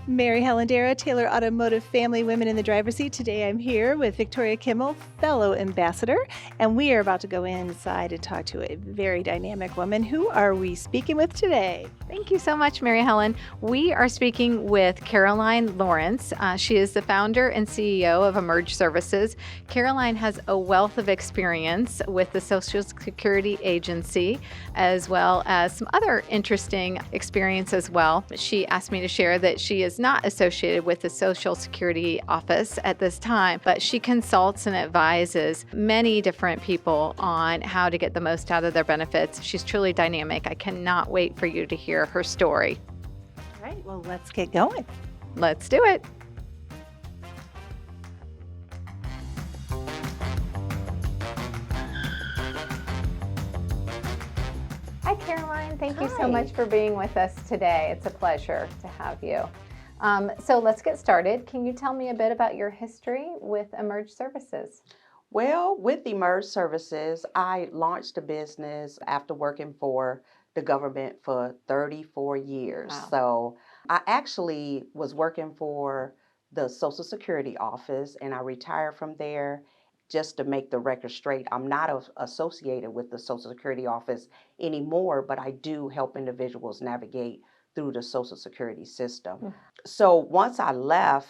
Mary Helen Dara, Taylor Automotive Family Women in the Driver's Seat. Today I'm here with Victoria Kimmel, fellow ambassador, and we are about to go inside and talk to a very dynamic woman. Who are we speaking with today? Thank you so much, Mary Helen. We are speaking with Caroline Lawrence. She is the founder and CEO of Emerge Services. Caroline has a wealth of experience with the Social Security Agency, as well as some other interesting experience as well. She asked me to share that she is not associated with the Social Security Office at this time, but she consults and advises many different people on how to get the most out of their benefits. She's truly dynamic. I cannot wait for you to hear her story. All right, well, let's get going. Let's do it. Hi, Caroline. Thank you so much for being with us today. It's a pleasure to have you. So let's get started. Can you tell me a bit about your history with Emerge Services? Well, with Emerge Services, I launched a business after working for the government for 34 years. Wow. So I actually was working for the Social Security Office, and I retired from there. Just to make the record straight, I'm not associated with the Social Security Office anymore, but I do help individuals navigate through the Social Security system. So once I left,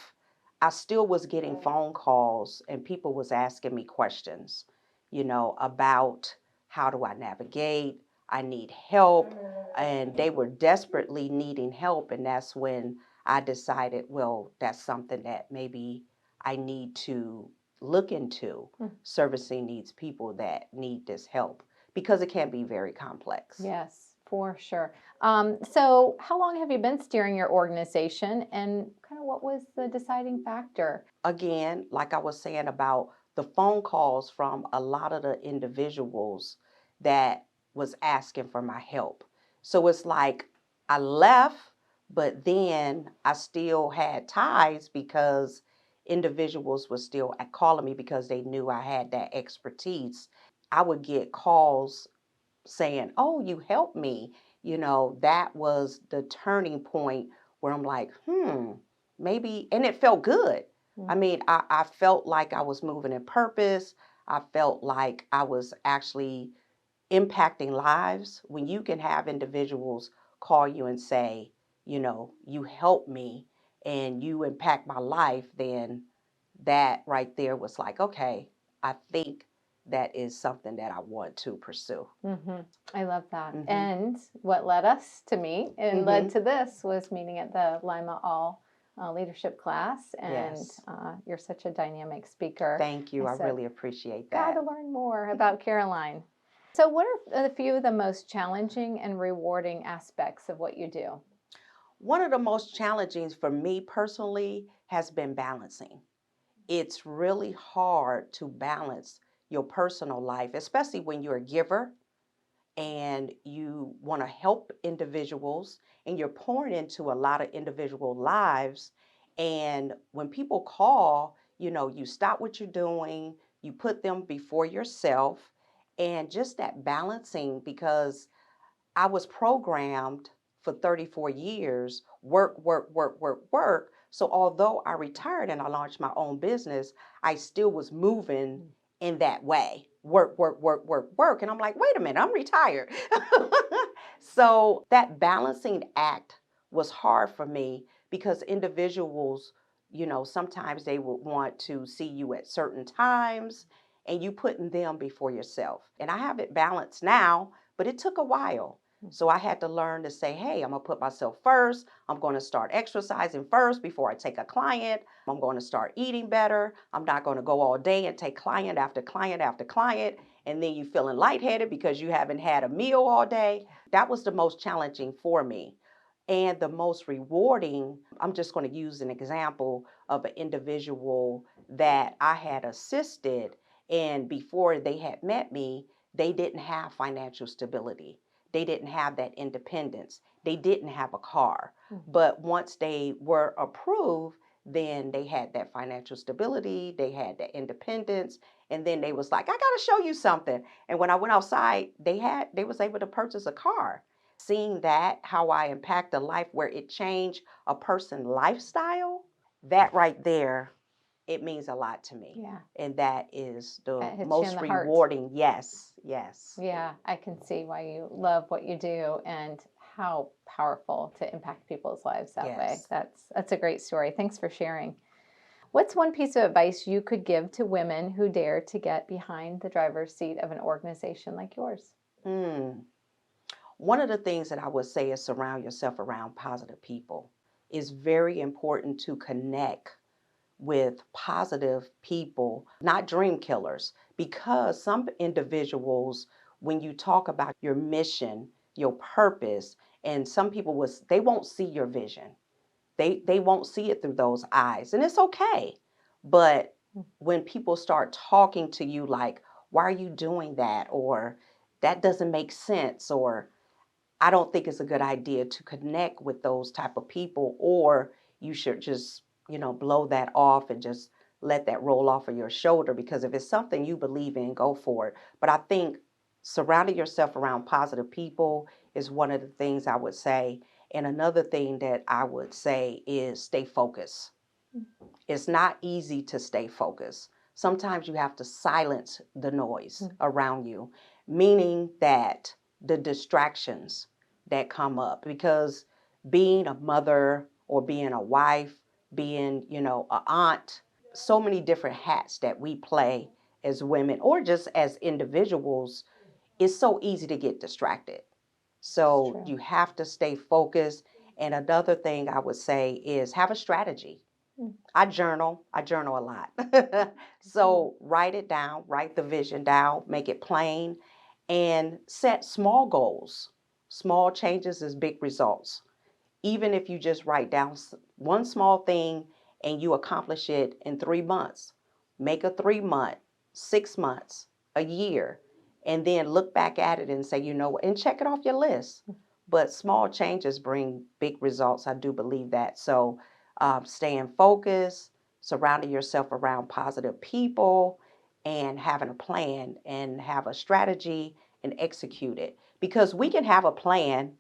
I still was getting phone calls and people was asking me questions, about how do I navigate? I need help. And they were desperately needing help. And that's when I decided, well, that's something that maybe I need to look into, servicing these people that need this help, because it can be very complex. Yes, for sure. So how long have you been steering your organization, and kind of what was the deciding factor? Again, like I was saying about the phone calls from a lot of the individuals that was asking for my help. So it's like I left, but then I still had ties because individuals were still calling me because they knew I had that expertise. I would get calls saying, "Oh, you helped me." That was the turning point where I'm like, maybe, and it felt good. I mean, I felt like I was moving in purpose. I felt like I was actually impacting lives. When you can have individuals call you and say, you helped me and you impact my life, then that right there was like, okay, I think that is something that I want to pursue. I love that. And what led us to meet and led to this was meeting at the Lima All leadership class. And Yes. You're such a dynamic speaker. Thank you. I said, really appreciate that. Got to learn more about Caroline. So what are a few of the most challenging and rewarding aspects of what you do? One of the most challenging for me personally has been balancing. It's really hard to balance your personal life, especially when you're a giver and you want to help individuals and you're pouring into a lot of individual lives. And when people call, you stop what you're doing, you put them before yourself, and just that balancing, because I was programmed for 34 years, work, work, work, work, work. So although I retired and I launched my own business, I still was moving in that way. Work, work, work, work, work. And I'm like, wait a minute, I'm retired. So that balancing act was hard for me because individuals, sometimes they would want to see you at certain times and you putting them before yourself. And I have it balanced now, but it took a while. So I had to learn to say, hey, I'm going to put myself first. I'm going to start exercising first before I take a client. I'm going to start eating better. I'm not going to go all day and take client after client after client. And then you feeling lightheaded because you haven't had a meal all day. That was the most challenging for me. And the most rewarding, I'm just going to use an example of an individual that I had assisted. And before they had met me, they didn't have financial stability. They didn't have that independence. They didn't have a car. But once they were approved, then they had that financial stability, they had that independence, and then they was like, I gotta show you something. And when I went outside, they was able to purchase a car. seeing that, how I impact a life where it changed a person's lifestyle, that right there, it means a lot to me. Yeah. And that is the That hits you in most the heart. rewarding. Yes, yes. Yeah, I can see why you love what you do and how powerful to impact people's lives that way. Yes. That's a great story. Thanks for sharing. What's one piece of advice you could give to women who dare to get behind the driver's seat of an organization like yours? One of the things that I would say is surround yourself around positive people. It's very important to connect with positive people, not dream killers, because some individuals, when you talk about your mission, your purpose, and some people they won't see your vision. They won't see it through those eyes, and it's okay. But when people start talking to you like, why are you doing that? Or that doesn't make sense, or I don't think it's a good idea to connect with those type of people, or you should just, blow that off and just let that roll off of your shoulder, because if it's something you believe in, go for it. But I think surrounding yourself around positive people is one of the things I would say. And another thing that I would say is stay focused. It's not easy to stay focused. Sometimes you have to silence the noise around you, meaning that the distractions that come up, because being a mother or being a wife, being, an aunt, so many different hats that we play as women or just as individuals, it's so easy to get distracted. So you have to stay focused. And another thing I would say is have a strategy. I journal a lot. So write it down, write the vision down, make it plain, and set small goals. Small changes is big results. Even if you just write down one small thing and you accomplish it in 3 months, make a 3 month, 6 months, a year, and then look back at it and say, and check it off your list. But small changes bring big results. I do believe that. So staying focused, surrounding yourself around positive people, and having a plan and have a strategy and execute it. Because we can have a plan,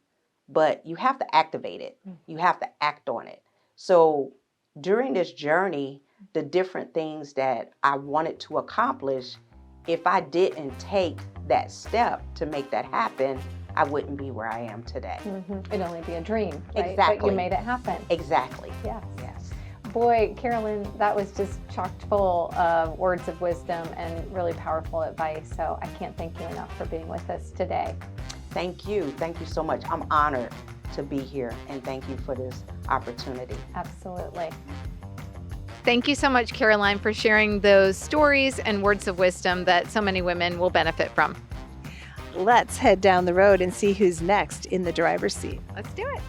but you have to activate it. You have to act on it. So during this journey, the different things that I wanted to accomplish, if I didn't take that step to make that happen, I wouldn't be where I am today. It'd only be a dream, right? Exactly. But you made it happen. Exactly. Yes. Yes. Boy, Carolyn, that was just chocked full of words of wisdom and really powerful advice. So I can't thank you enough for being with us today. Thank you. Thank you so much. I'm honored to be here, and thank you for this opportunity. Absolutely. Thank you so much, Caroline, for sharing those stories and words of wisdom that so many women will benefit from. Let's head down the road and see who's next in the driver's seat. Let's do it.